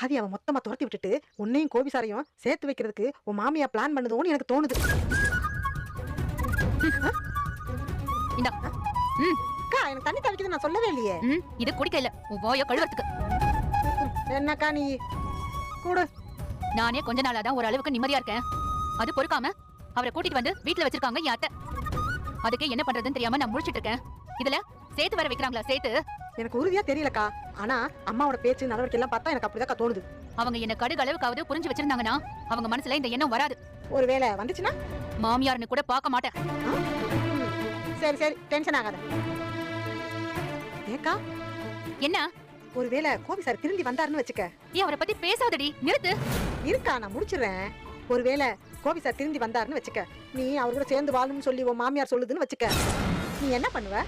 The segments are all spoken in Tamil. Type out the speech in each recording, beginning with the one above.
ஆதி அவன் மொத்தமா துரத்தி விட்டுட்டு உன்னையும் கோபிசாரையும் சேர்த்து வைக்கிறதுக்கு உன் மாமியா பிளான் பண்ணுதோன்னு எனக்கு தோணுது. இந்தா. அக்கா எனக்கு தண்ணி தவிக்குது நான் சொல்லவே இல்லையே. இது குடிக்க இல்ல, உன் வாய கழுவறதுக்கு. என்னக்கா நீ கூட நானே கொஞ்ச நாளா தான் ஒரு அளவுக்கு நிம்மதியா இருக்கேன். அது பொறுக்காம அவரை கூட்டிட்டு வந்து வீட்டுல வச்சிருக்காங்க என் அத்தை. அதுக்கே என்ன பண்றதுன்னு தெரியாம நான் முழிச்சிட்டு இருக்கேன். இதுல சேர்த்து வர வைக்கிறாங்களா சேர்த்து? எனக்கு உறுதியா தெரியலக்கா. ஆனா அம்மாவோட பேச்சு நடவடிக்கை எல்லாம் பார்த்தா எனக்கு அப்படிதான் தோணுது. அவங்க என்ன கடுகு அளவுக்காவது புரிஞ்சு வச்சிருந்தாங்கன்னா அவங்க மனசுல இந்த எண்ணம் வராது. ஒருவேளை வந்துச்சுன்னா மாமியார்னு கூட பார்க்க மாட்டேன். சரி சரி டென்ஷன் ஆகாத. ஏக்கா என்ன? ஒருவேளை கோபி சார் திரும்பி வந்தாருன்னு வச்சுக்க. நீ அவரை பத்தி பேசாதடி, நிறுத்து. இருக்கா நான் முடிச்சிடுறேன். ஒருவேளை கோபி சார் திரும்பி வந்தாருன்னு வச்சுக்க, நீ அவர் கூட சேர்ந்து வாழணும்னு சொல்லி உன் மாமியார் சொல்லுதுன்னு வச்சுக்க, நீ என்ன பண்ணுவ?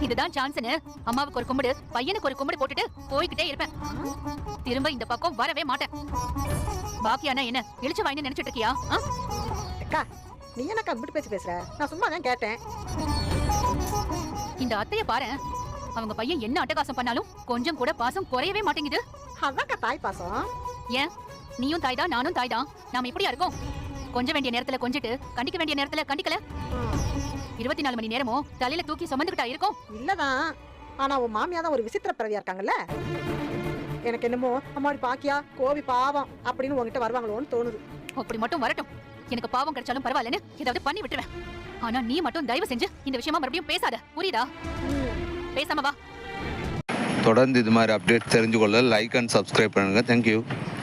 இதுதான் சான்ஸ்னு அம்மாவுக்கு ஒரு கும்பிடு பையனுக்கு ஒரு கும்பிடு போட்டுட்டு போய்கிட்டே இருப்பேன். திரும்ப இந்த பக்கம் வரவே மாட்டேன். பாக்கியானா என்ன இழிச்சு வாயின்னு நினைச்சிட்டு இருக்கியா? அக்கா நீ என்னக்கா இப்படி பேசுற? நான் சும்மா தான் கேட்டேன். இந்த அத்தைய பாரு, அவங்க பையன் என்ன அட்டகாசம் பண்ணாலும் கொஞ்சம் கூட பாசம் குறையவே மாட்டேங்குது. அதான்க்கா தாய் பாசம். ஏன் நீயும் தாய்தான் நானும் தாய்தான், நாம இப்படியா இருக்கோம்? கொஞ்ச வேண்டிய நேரத்துல கொஞ்சிட்டு கண்டிக்க வேண்டிய நேரத்துல கண்டிக்கல. 24 மணி நேரமும் தலையில தூக்கி சுமந்துகிட்டா இருக்கும். இல்லதான், ஆனா உன் மாமியா தான் ஒரு விசித்திர பிறவியா இருக்காங்கல்ல. எனக்கு என்னமோ அம்மாடி பாக்கியா கோபி பாவம் அப்படின்னு உங்ககிட்ட வருவாங்களோன்னு தோணுது. அப்படி மட்டும் வரட்டும், எனக்கு பாவம் கிடைச்சாலும் பரவாயில்லன்னு ஏதாவது பண்ணி விட்டுருவேன். ஆனா நீ மட்டும் தயவு செஞ்சு இந்த விஷயமா மறுபடியும் பேசாத, புரியுதா? பேசாம வா. தொடர்ந்து இது மாதிரி அப்டேட் தெரிஞ்சுக்கொள்ள லைக் அண்ட் சப்ஸ்கிரைப் பண்ணுங்க. தேங்க்யூ.